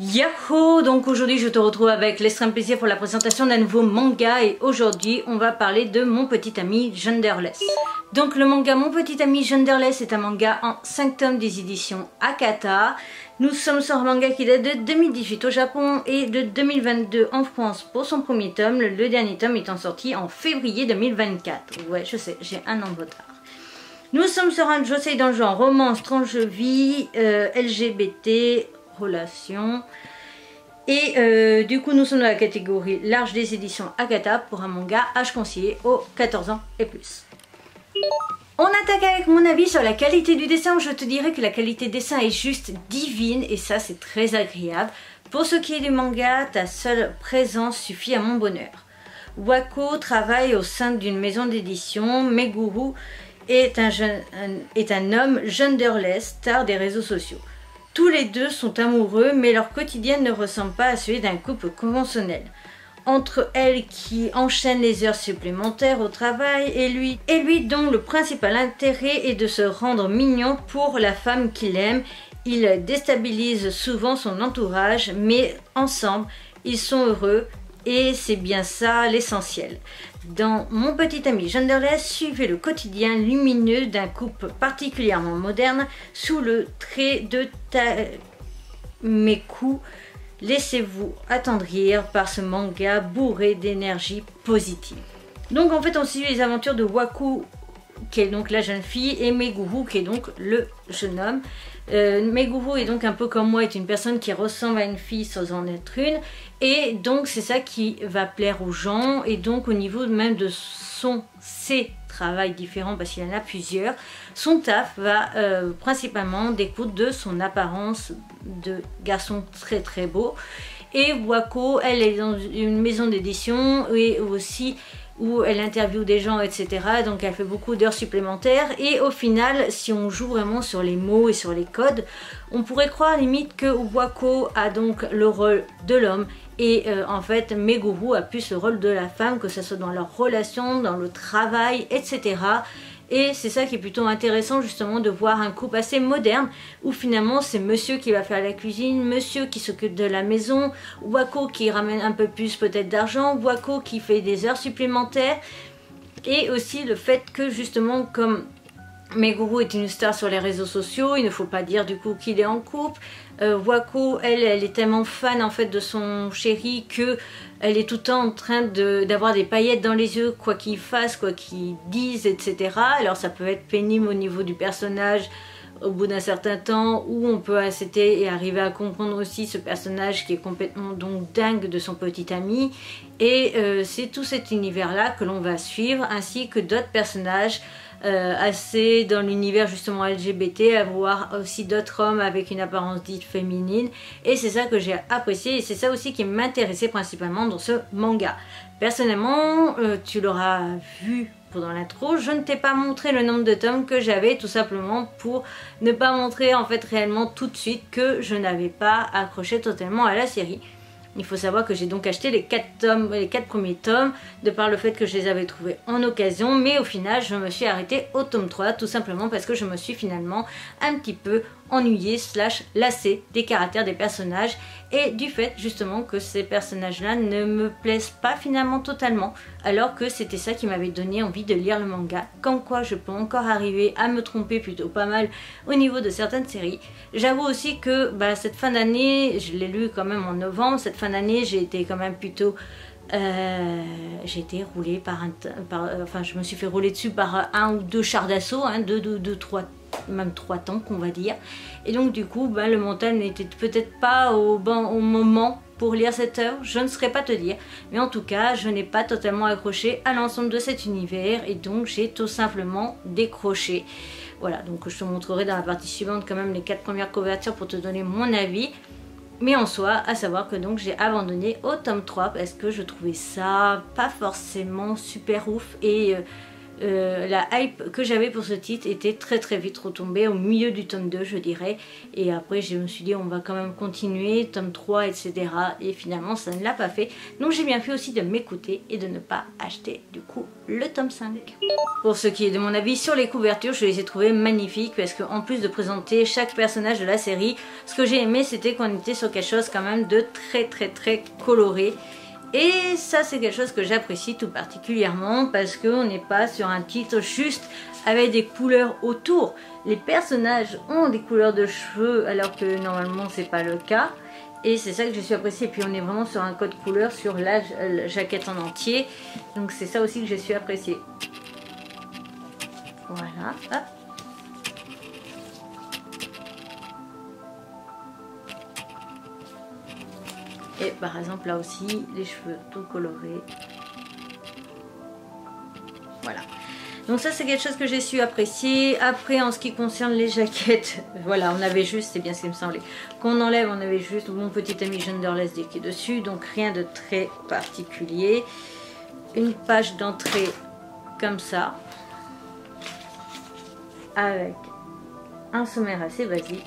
Yahoo! Donc aujourd'hui je te retrouve avec l'extrême plaisir pour la présentation d'un nouveau manga et aujourd'hui on va parler de Mon Petit Ami Genderless. Donc le manga Mon Petit Ami Genderless est un manga en 5 tomes des éditions Akata. Nous sommes sur un manga qui date de 2018 au Japon et de 2022 en France pour son premier tome, le dernier tome étant sorti en février 2024. Ouais, je sais, j'ai un an de retard. Nous sommes sur un josei dans le genre romance, tranche de vie, LGBT, relations. Et du coup nous sommes dans la catégorie large des éditions Akata pour un manga âge conseillé aux 14 ans et plus. On attaque avec mon avis sur la qualité du dessin. Je te dirais que la qualité du dessin est juste divine et ça c'est très agréable. Pour ce qui est du manga, ta seule présence suffit à mon bonheur. Wako travaille au sein d'une maison d'édition. Meguru est un homme genderless, star des réseaux sociaux. Tous les deux sont amoureux, mais leur quotidien ne ressemble pas à celui d'un couple conventionnel. Entre elle qui enchaîne les heures supplémentaires au travail et lui dont le principal intérêt est de se rendre mignon pour la femme qu'il aime, il déstabilise souvent son entourage, mais ensemble, ils sont heureux et c'est bien ça l'essentiel. Dans Mon Petit Ami Genderless, suivez le quotidien lumineux d'un couple particulièrement moderne sous le trait de Tameku. Laissez-vous attendrir par ce manga bourré d'énergie positive. Donc en fait on suit les aventures de Wako qui est donc la jeune fille et Meguru qui est donc le jeune homme. Meguru est donc un peu comme moi, est une personne qui ressemble à une fille sans en être une et donc c'est ça qui va plaire aux gens et donc au niveau même de ses travails différents parce qu'il y en a plusieurs, son taf va principalement découdre de son apparence de garçon très très beau et Wako elle est dans une maison d'édition et aussi où elle interviewe des gens, etc. Donc elle fait beaucoup d'heures supplémentaires et au final, si on joue vraiment sur les mots et sur les codes, on pourrait croire limite que Wako a donc le rôle de l'homme et en fait Meguru a plus le rôle de la femme, que ce soit dans leur relation, dans le travail, etc. Et c'est ça qui est plutôt intéressant justement de voir un couple assez moderne où finalement c'est monsieur qui va faire la cuisine, monsieur qui s'occupe de la maison, Wako qui ramène un peu plus peut-être d'argent, Wako qui fait des heures supplémentaires et aussi le fait que justement comme Meguru est une star sur les réseaux sociaux, il ne faut pas dire du coup qu'il est en couple. Wako, elle est tellement fan en fait de son chéri que elle est tout le temps en train d'avoir des paillettes dans les yeux, quoi qu'il fasse, quoi qu'il dise, etc. Alors ça peut être pénible au niveau du personnage au bout d'un certain temps, où on peut accepter et arriver à comprendre aussi ce personnage qui est complètement donc dingue de son petit ami. Et c'est tout cet univers là que l'on va suivre, ainsi que d'autres personnages assez dans l'univers justement LGBT, à voir aussi d'autres hommes avec une apparence dite féminine et c'est ça que j'ai apprécié et c'est ça aussi qui m'intéressait principalement dans ce manga. Personnellement, tu l'auras vu pendant l'intro, je ne t'ai pas montré le nombre de tomes que j'avais tout simplement pour ne pas montrer en fait réellement tout de suite que je n'avais pas accroché totalement à la série. Il faut savoir que j'ai donc acheté les 4 premiers tomes de par le fait que je les avais trouvés en occasion, mais au final je me suis arrêtée au tome 3 tout simplement parce que je me suis finalement un petit peu ennuyée / lassée des caractères des personnages et du fait justement que ces personnages là ne me plaisent pas finalement totalement, alors que c'était ça qui m'avait donné envie de lire le manga, comme quoi je peux encore arriver à me tromper plutôt pas mal au niveau de certaines séries. J'avoue aussi que cette fin d'année, je l'ai lu quand même en novembre, cette fin d'année j'ai été quand même plutôt j'ai été roulée enfin je me suis fait rouler dessus par un ou deux chars d'assaut, même 3 temps qu'on va dire, et donc du coup le mental n'était peut-être pas au moment pour lire cette œuvre, je ne saurais pas te dire, mais en tout cas je n'ai pas totalement accroché à l'ensemble de cet univers et donc j'ai tout simplement décroché. Voilà, donc je te montrerai dans la partie suivante quand même les 4 premières couvertures pour te donner mon avis. Mais en soi, à savoir que donc j'ai abandonné au tome 3 parce que je trouvais ça pas forcément super ouf et la hype que j'avais pour ce titre était très vite retombée au milieu du tome 2 je dirais, et après je me suis dit on va quand même continuer, tome 3 etc, et finalement ça ne l'a pas fait, donc j'ai bien fait aussi de m'écouter et de ne pas acheter du coup le tome 5. Pour ce qui est de mon avis sur les couvertures, je les ai trouvées magnifiques parce qu'en plus de présenter chaque personnage de la série, ce que j'ai aimé c'était qu'on était sur quelque chose quand même de très coloré. Et ça c'est quelque chose que j'apprécie tout particulièrement parce qu'on n'est pas sur un titre juste avec des couleurs autour. Les personnages ont des couleurs de cheveux alors que normalement c'est pas le cas. Et c'est ça que j'ai su apprécier. Et puis on est vraiment sur un code couleur sur la jaquette en entier. Donc c'est ça aussi que j'ai su apprécier. Voilà, hop. Et par exemple là aussi les cheveux tout colorés. Voilà. Donc ça c'est quelque chose que j'ai su apprécier. Après en ce qui concerne les jaquettes, voilà on avait juste, c'est bien ce qui me semblait, qu'on enlève on avait juste mon petit ami Genderless qui est dessus. Donc rien de très particulier. Une page d'entrée comme ça. Avec un sommaire assez basique.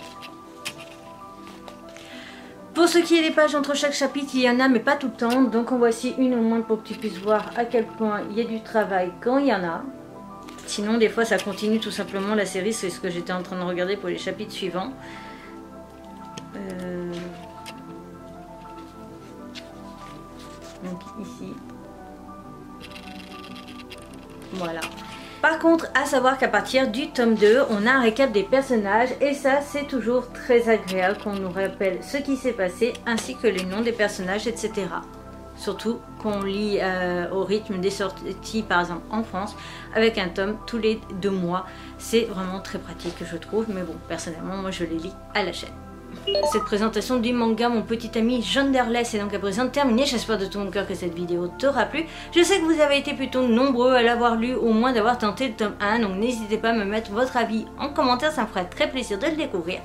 Pour ce qui est des pages entre chaque chapitre, il y en a mais pas tout le temps. Donc en voici une au moins pour que tu puisses voir à quel point il y a du travail quand il y en a. Sinon des fois ça continue tout simplement la série, c'est ce que j'étais en train de regarder pour les chapitres suivants. Donc ici. Voilà. Par contre, à savoir qu'à partir du tome 2, on a un récap des personnages et ça c'est toujours très agréable qu'on nous rappelle ce qui s'est passé ainsi que les noms des personnages, etc. Surtout qu'on lit au rythme des sorties par exemple en France avec un tome tous les 2 mois. C'est vraiment très pratique je trouve, mais bon personnellement moi je les lis à la chaîne. Cette présentation du manga Mon Petit Ami Genderless est donc à présent terminée. J'espère de tout mon cœur que cette vidéo t'aura plu. Je sais que vous avez été plutôt nombreux à l'avoir lu, au moins d'avoir tenté le tome 1, donc n'hésitez pas à me mettre votre avis en commentaire, ça me ferait très plaisir de le découvrir.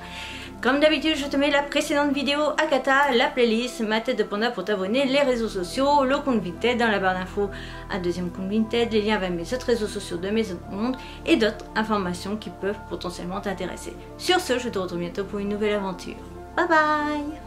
Comme d'habitude, je te mets la précédente vidéo Akata, la playlist, ma tête de panda pour t'abonner, les réseaux sociaux, le compte Vinted, dans la barre d'infos, un deuxième compte Vinted, les liens vers mes autres réseaux sociaux de mes autres mondes et d'autres informations qui peuvent potentiellement t'intéresser. Sur ce, je te retrouve bientôt pour une nouvelle aventure. Bye bye!